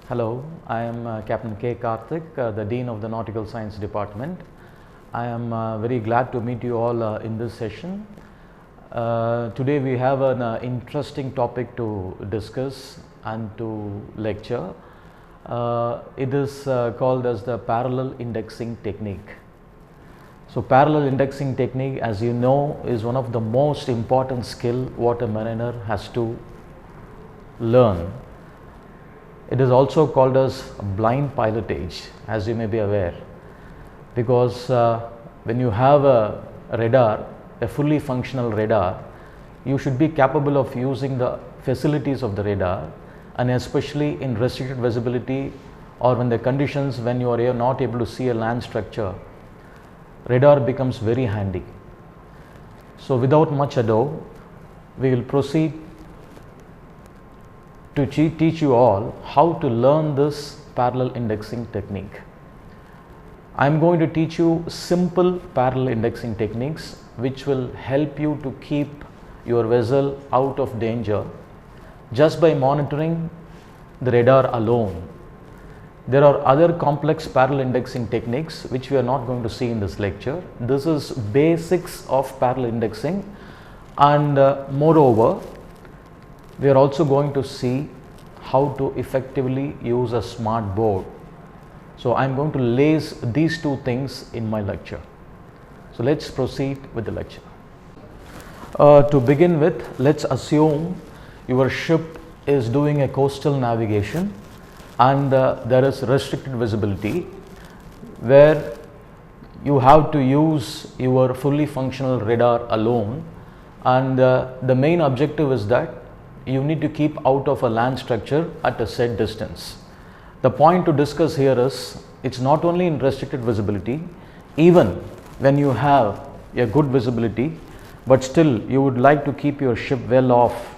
Hello, I am Captain K. Karthik, the Dean of the Nautical Science Department. I am very glad to meet you all in this session. Today we have an interesting topic to discuss and to lecture. It is called as the parallel indexing technique. So parallel indexing technique, as you know, is one of the most important skill what a mariner has to learn. It is also called as blind pilotage, as you may be aware, because when you have a radar, a fully functional radar, you should be capable of using the facilities of the radar, and especially in restricted visibility or when the conditions when you are not able to see a land structure, radar becomes very handy. So without much ado, we will proceed to teach you all how to learn this parallel indexing technique. I am going to teach you simple parallel indexing techniques which will help you to keep your vessel out of danger just by monitoring the radar alone. There are other complex parallel indexing techniques which we are not going to see in this lecture. This is basics of parallel indexing, and moreover, we are also going to see how to effectively use a smart board. So I am going to lace these two things in my lecture. So let's proceed with the lecture. To begin with, let's assume your ship is doing a coastal navigation and there is restricted visibility where you have to use your fully functional radar alone, and the main objective is that you need to keep out of a land structure at a set distance. The point to discuss here is, it's not only in restricted visibility, even when you have a good visibility, but still you would like to keep your ship well off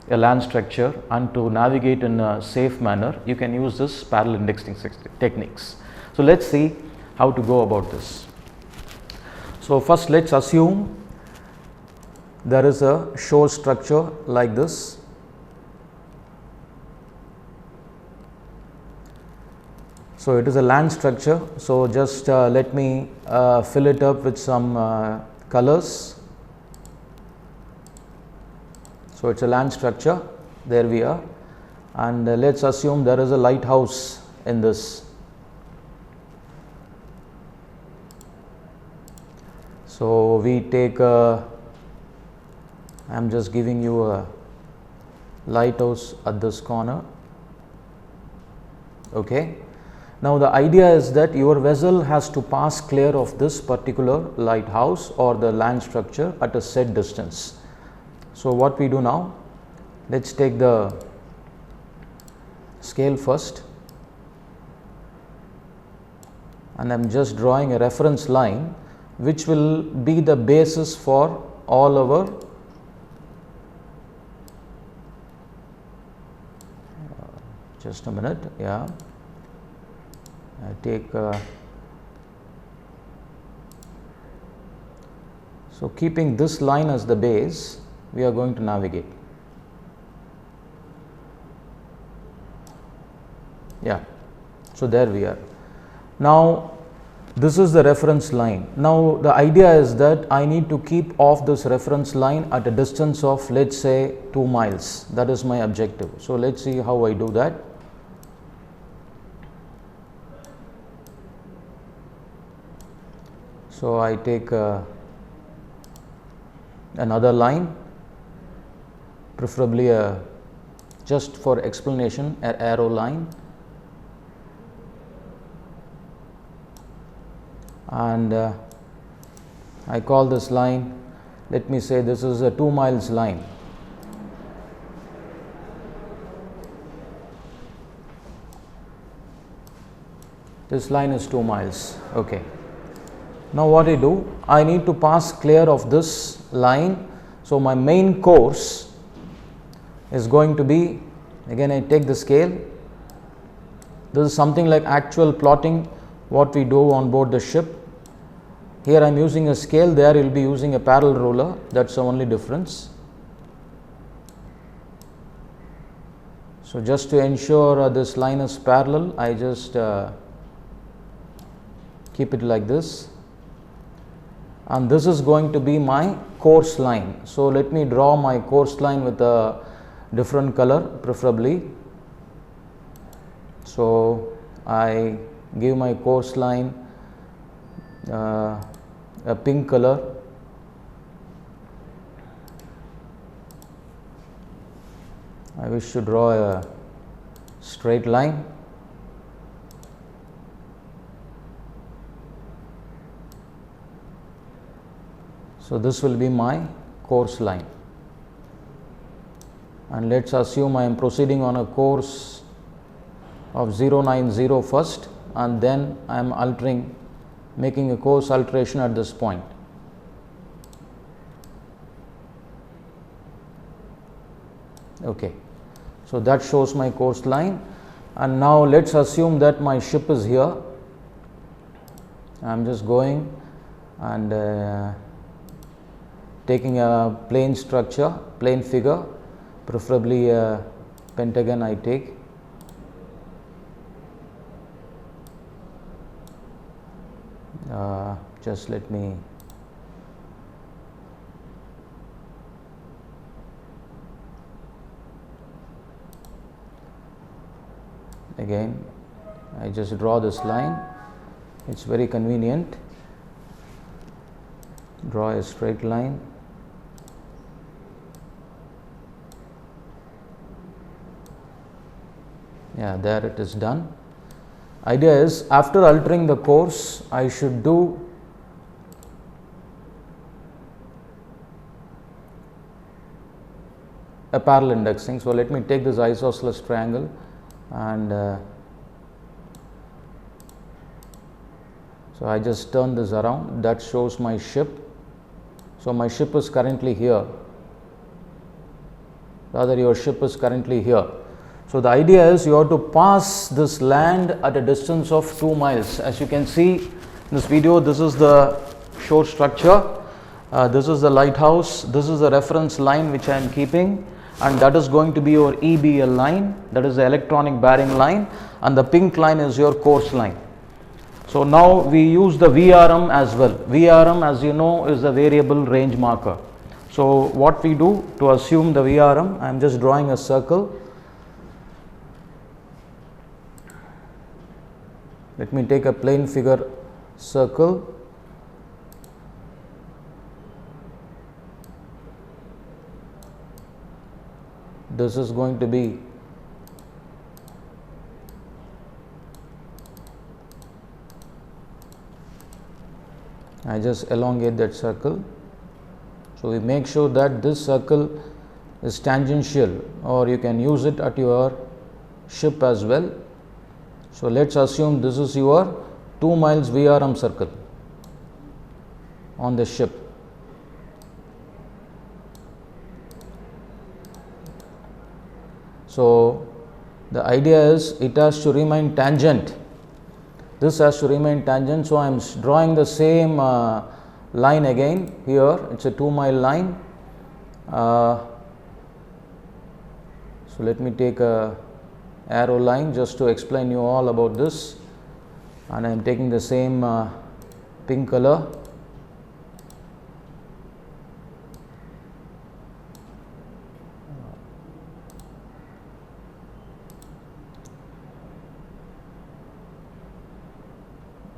a land structure and to navigate in a safe manner, you can use this parallel indexing techniques. So let's see how to go about this. So first let's assume there is a shore structure like this. So it is a land structure. So just let me fill it up with some colors. So it's a land structure, there we are, and let's assume there is a lighthouse in this. So we take I am just giving you a lighthouse at this corner. Okay. Now the idea is that your vessel has to pass clear of this particular lighthouse or the land structure at a set distance. So what we do now, let's take the scale first, and I am just drawing a reference line which will be the basis for all our just a minute, yeah, I take so keeping this line as the base, we are going to navigate. Yeah, so there we are. Now this is the reference line. Now the idea is that I need to keep off this reference line at a distance of, let's say, 2 miles. That is my objective. So let's see how I do that. So I take another line, preferably a just for explanation, an arrow line, and I call this line, let me say this is a 2 miles line. This line is 2 miles. Okay. Now what I do, I need to pass clear of this line. So my main course is going to be, again I take the scale. This is something like actual plotting what we do on board the ship. Here I am using a scale, there you will be using a parallel ruler, that's the only difference. So just to ensure this line is parallel, I just keep it like this, and this is going to be my course line. So let me draw my course line with a different color preferably. So I give my course line a pink color. I wish to draw a straight line. So this will be my course line, and let's assume I am proceeding on a course of 090 first, and then I am altering, making a course alteration at this point. Okay, so that shows my course line, and now let's assume that my ship is here. I am just going and taking a plane structure, plane figure, preferably a pentagon I take. Just let me again, I just draw this line, it's very convenient. Draw a straight line. Yeah, there it is done. Idea is, after altering the course, I should do a parallel indexing. So let me take this isosceles triangle and so I just turn this around. That shows my ship. So my ship is currently here. Rather, your ship is currently here. So the idea is you have to pass this land at a distance of 2 miles. As you can see in this video, this is the shore structure, this is the lighthouse, this is the reference line which I am keeping, and that is going to be your EBL line, that is the electronic bearing line, and the pink line is your course line. So now we use the VRM as well. VRM, as you know, is the variable range marker. So what we do to assume the VRM, I am just drawing a circle. Let me take a plane figure circle. This is going to be I just elongate that circle. So we make sure that this circle is tangential, or you can use it at your ship as well. So let's assume this is your 2 miles VRM circle on the ship. So the idea is it has to remain tangent. This has to remain tangent. So I am drawing the same line again here. It's a 2 mile line. So let me take a arrow line just to explain you all about this, and I am taking the same pink color.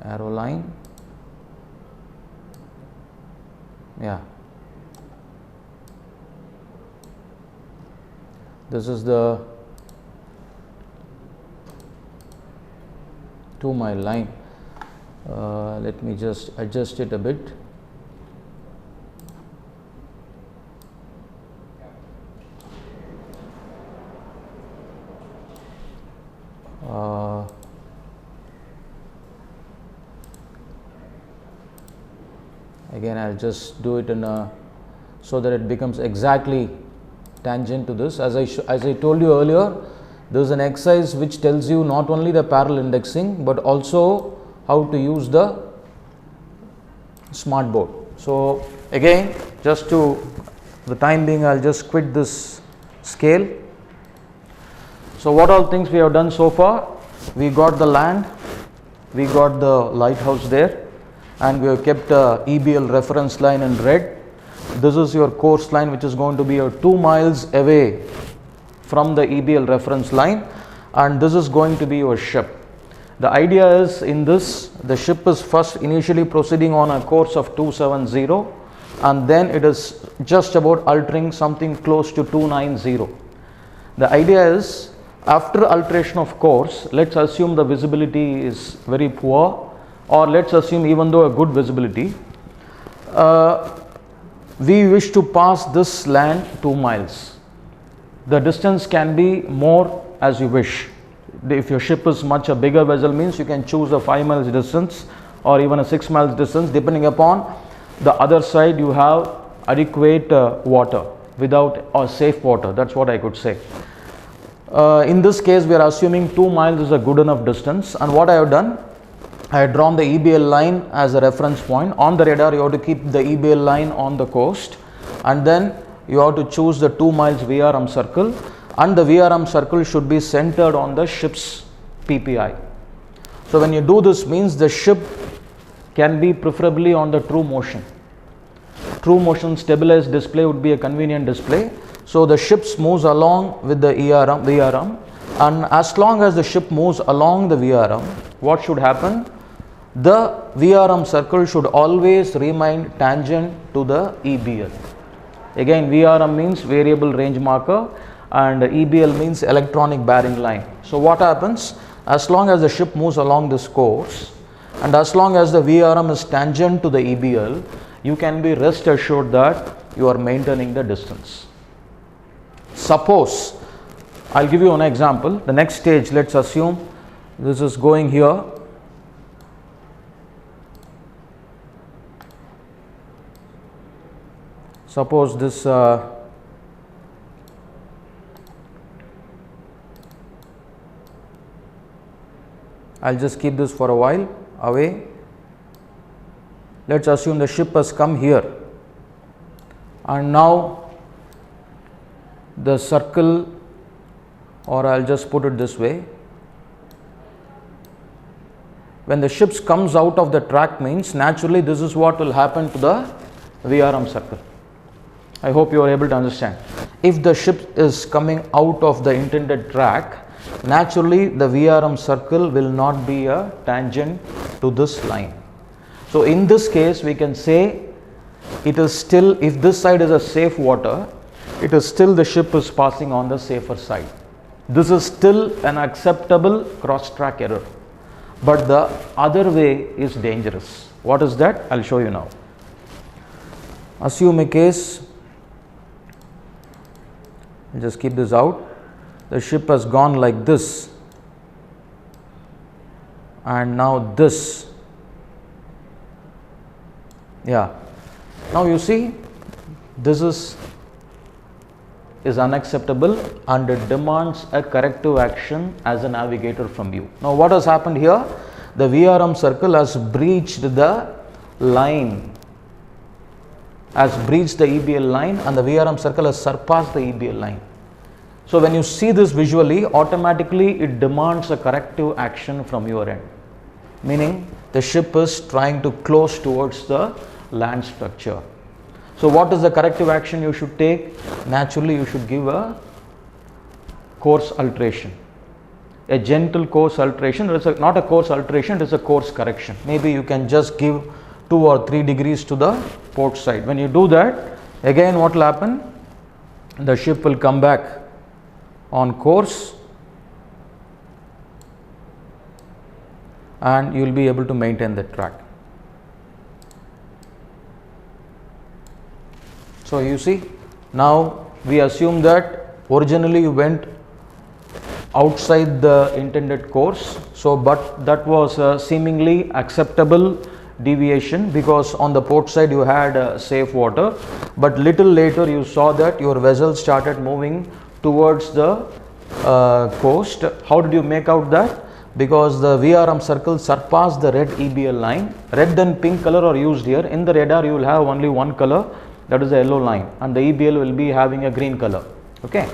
Arrow line, yeah, this is the 2-mile line. Let me just adjust it a bit. Again, I'll just do it in a so that it becomes exactly tangent to this. As I told you earlier, there is an exercise which tells you not only the parallel indexing but also how to use the smart board. So again, just to the time being, I'll just quit this scale. So what all things we have done so far? We got the land, we got the lighthouse there, and we have kept a EBL reference line in red. This is your course line, which is going to be 2 miles away from the EBL reference line, and this is going to be your ship. The idea is, in this, the ship is first initially proceeding on a course of 270, and then it is just about altering something close to 290. The idea is, after alteration of course, let's assume the visibility is very poor, or let's assume even though a good visibility, we wish to pass this land 2 miles. The distance can be more as you wish. If your ship is much a bigger vessel, means you can choose a 5 miles distance or even a 6 miles distance, depending upon the other side you have adequate water without or safe water. That's what I could say. In this case, we are assuming 2 miles is a good enough distance, and what I have done, I have drawn the EBL line as a reference point. On the radar, you have to keep the EBL line on the coast, and then you have to choose the 2 miles VRM circle, and the VRM circle should be centered on the ship's PPI. So when you do this, means the ship can be preferably on the true motion. True motion stabilized display would be a convenient display. So the ship moves along with the VRM, and as long as the ship moves along the VRM, what should happen? The VRM circle should always remain tangent to the EBL. Again, VRM means variable range marker, and EBL means electronic bearing line. So what happens? As long as the ship moves along this course, and as long as the VRM is tangent to the EBL, you can be rest assured that you are maintaining the distance. Suppose, I'll give you an example. The next stage, let's assume this is going here. Suppose this I'll just keep this for a while away. Let's assume the ship has come here, and now the circle, or I'll just put it this way, when the ship comes out of the track, means naturally this is what will happen to the VRM circle. I hope you are able to understand. If the ship is coming out of the intended track, naturally the VRM circle will not be a tangent to this line. So in this case, we can say it is still, if this side is a safe water, it is still the ship is passing on the safer side. This is still an acceptable cross track error, but the other way is dangerous. What is that? I'll show you now. Assume a case, I'll just keep this out. The ship has gone like this, and now this. Yeah. Now you see, this is unacceptable, and it demands a corrective action as a navigator from you. Now what has happened here? The VRM circle has breached the line, has breached the EBL line, and the VRM circle has surpassed the EBL line. So when you see this visually, automatically it demands a corrective action from your end, meaning the ship is trying to close towards the land structure. So what is the corrective action you should take? Naturally, you should give a course alteration, a gentle course alteration. It is not a course alteration, it is a course correction. Maybe you can just give 2 or 3 degrees to the port side. When you do that, again what will happen? The ship will come back on course, and you will be able to maintain that track. So you see, now we assume that originally you went outside the intended course, so but that was a seemingly acceptable deviation because on the port side you had safe water, but little later you saw that your vessel started moving towards the coast. How did you make out that? Because the VRM circle surpassed the red EBL line. Red and pink color are used here. In the radar you will have only one color, that is the yellow line, and the EBL will be having a green color. Okay.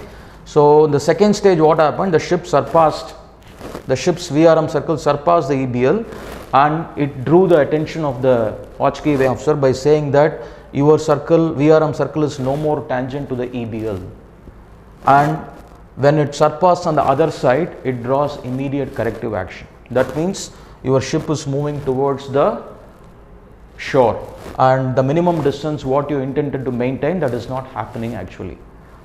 So the second stage, what happened? The ship's VRM circle surpassed the EBL, and it drew the attention of the watch keyway officer by saying that your circle, VRM circle, is no more tangent to the EBL, and when it surpasses on the other side, it draws immediate corrective action. That means your ship is moving towards the shore, and the minimum distance what you intended to maintain, that is not happening actually.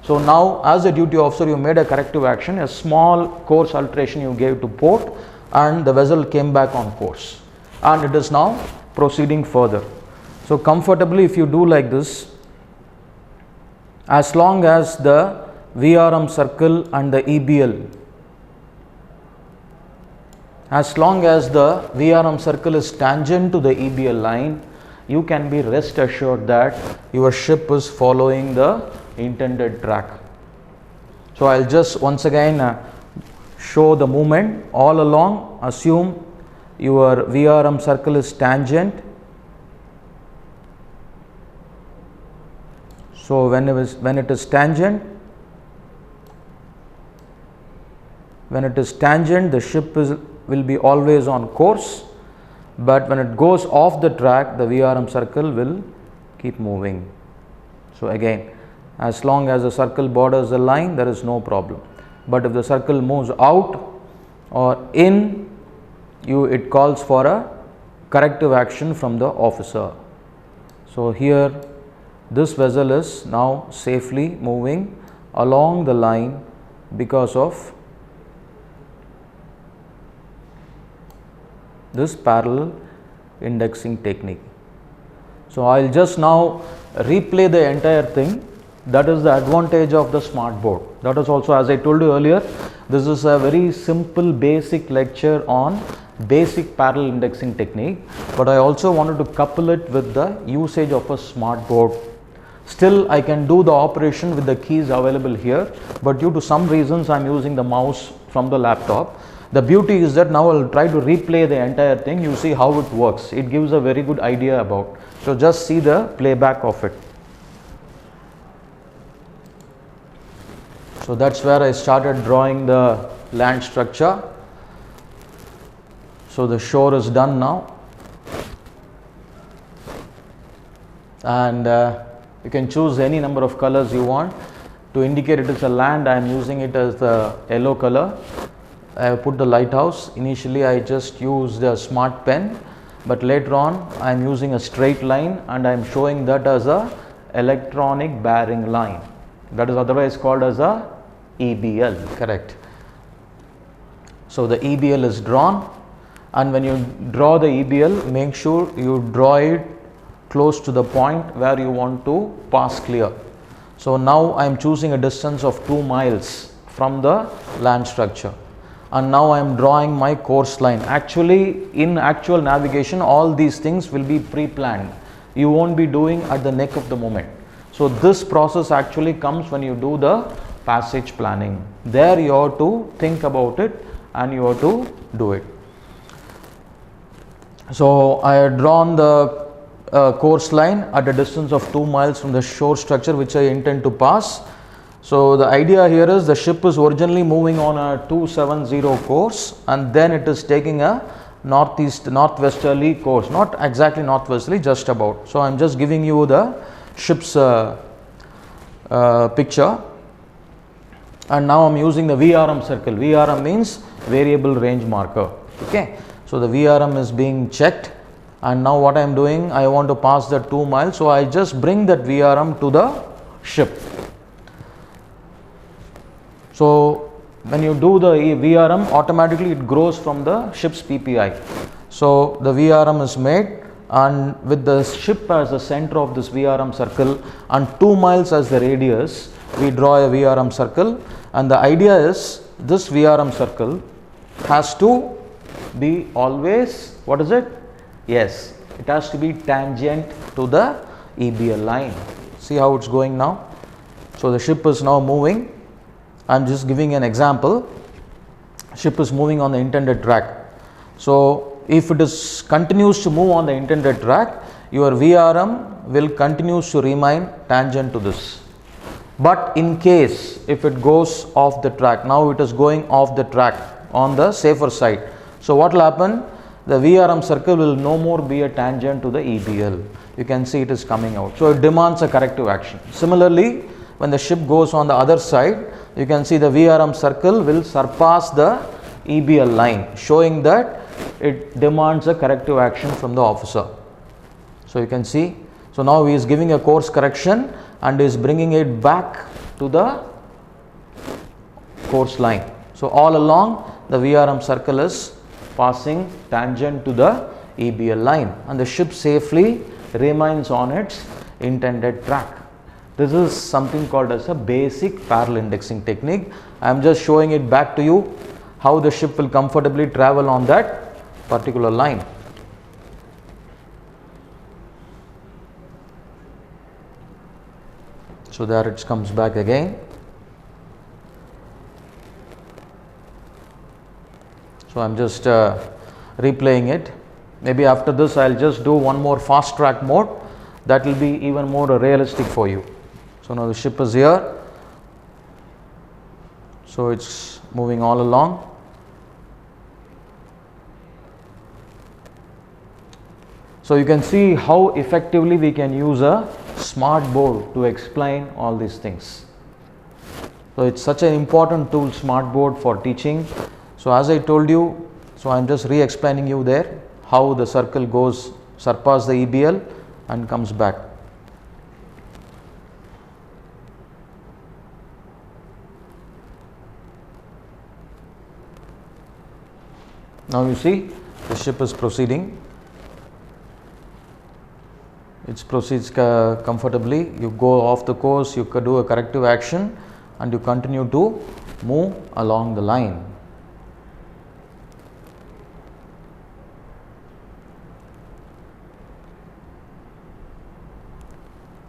So now as a duty officer you made a corrective action, a small course alteration you gave to port, and the vessel came back on course and it is now proceeding further. So comfortably, if you do like this, as long as the VRM circle and the EBL, as long as the VRM circle is tangent to the EBL line, you can be rest assured that your ship is following the intended track. So I'll just once again show the movement all along. Assume your VRM circle is tangent. So when it is tangent, the ship will be always on course, but when it goes off the track, the VRM circle will keep moving. So again, as long as the circle borders the line, there is no problem, but if the circle moves out or in, it calls for a corrective action from the officer. So here this vessel is now safely moving along the line because of this parallel indexing technique. So I will just now replay the entire thing. That is the advantage of the smart board. That is also, as I told you earlier, this is a very simple basic lecture on basic parallel indexing technique, but I also wanted to couple it with the usage of a smart board. Still I can do the operation with the keys available here, but due to some reasons I am using the mouse from the laptop. The beauty is that now I will try to replay the entire thing. You see how it works. It gives a very good idea about. So just see the playback of it. So that's where I started drawing the land structure. So the shore is done now, and you can choose any number of colors you want. To indicate it is a land, I am using it as the yellow color. I have put the lighthouse. Initially I just used a smart pen, but later on I am using a straight line and I am showing that as a electronic bearing line. That is otherwise called as a EBL, correct. So the EBL is drawn, and when you draw the EBL, make sure you draw it close to the point where you want to pass clear. So now I am choosing a distance of 2 miles from the land structure, and now I am drawing my course line. Actually, in actual navigation, all these things will be pre-planned. You won't be doing at the neck of the moment. So this process actually comes when you do the passage planning. There you have to think about it and you have to do it. So I had drawn the course line at a distance of 2 miles from the shore structure which I intend to pass. So the idea here is the ship is originally moving on a 270 course, and then it is taking a northwesterly course, not exactly northwesterly, just about. So I am just giving you the ship's picture, and now I am using the VRM circle. VRM means variable range marker. Okay, so the VRM is being checked, and now what I am doing, I want to pass the 2 miles, so I just bring that VRM to the ship. So when you do the VRM, automatically it grows from the ship's PPI. So the VRM is made, and with the ship as the center of this VRM circle and 2 miles as the radius, we draw a VRM circle, and the idea is this VRM circle has to be always, what is it? Yes, it has to be tangent to the EBL line. See how it's going now? So the ship is now moving. I'm just giving an example. Ship is moving on the intended track. So if it is continues to move on the intended track, your VRM will continue to remain tangent to this. But in case if it goes off the track, now it is going off the track on the safer side. So what will happen? The VRM circle will no more be a tangent to the EBL. You can see it is coming out. So it demands a corrective action. Similarly, when the ship goes on the other side, you can see the VRM circle will surpass the EBL line, showing that it demands a corrective action from the officer. So you can see, so now he is giving a course correction and is bringing it back to the course line. So all along the VRM circle is passing tangent to the EBL line, and the ship safely remains on its intended track. This is something called as a basic parallel indexing technique. I am just showing it back to you how the ship will comfortably travel on that particular line. So there it comes back again. So I am just replaying it. Maybe after this I will just do one more fast track mode, that will be even more realistic for you. So now the ship is here. So it's moving all along. So you can see how effectively we can use a smart board to explain all these things. So it's such an important tool, smart board, for teaching. So as I told you, so I am just re-explaining you there how the circle goes, surpass the EBL and comes back. Now you see the ship is proceeding. It proceeds comfortably. You go off the course, you could do a corrective action, and you continue to move along the line.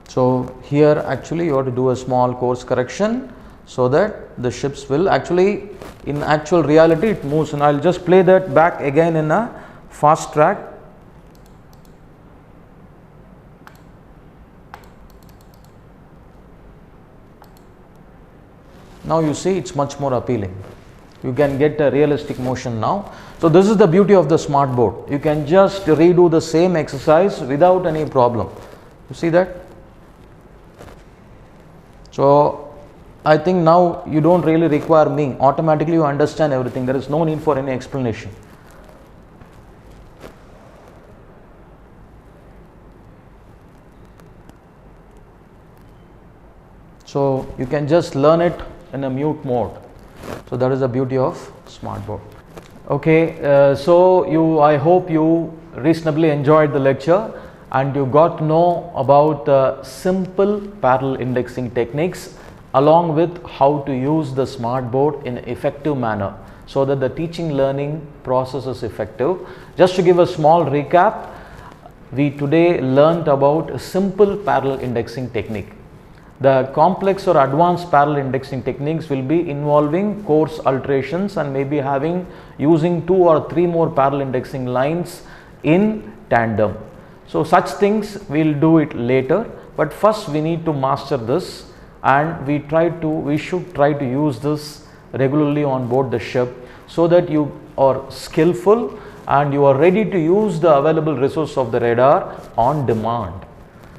So here actually you have to do a small course correction so that the ships will actually, in actual reality it moves, and I will just play that back again in a fast track. Now you see it's much more appealing. You can get a realistic motion now. So this is the beauty of the smart board. You can just redo the same exercise without any problem. You see that? So I think now you don't really require me. Automatically you understand everything. There is no need for any explanation. So you can just learn it in a mute mode. So that is the beauty of smart board. Okay, so I hope you reasonably enjoyed the lecture and you got to know about the simple parallel indexing techniques along with how to use the smart board in an effective manner so that the teaching learning process is effective. Just to give a small recap, we today learnt about a simple parallel indexing technique. The complex or advanced parallel indexing techniques will be involving course alterations and maybe using 2 or 3 more parallel indexing lines in tandem. So such things we will do it later, but first we need to master this, and we should try to use this regularly on board the ship so that you are skillful and you are ready to use the available resource of the radar on demand.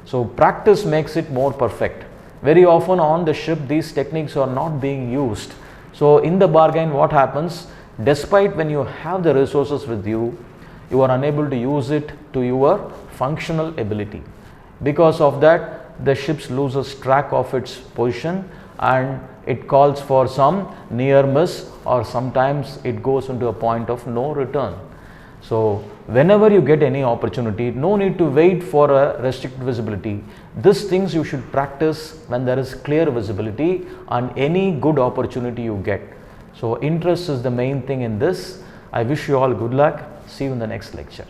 So practice makes it more perfect. Very often on the ship these techniques are not being used. So in the bargain what happens, despite when you have the resources with you, you are unable to use it to your functional ability. Because of that, the ship loses track of its position and it calls for some near miss, or sometimes it goes into a point of no return. So whenever you get any opportunity, no need to wait for a restricted visibility. These things you should practice when there is clear visibility and any good opportunity you get. So interest is the main thing in this. I wish you all good luck. See you in the next lecture.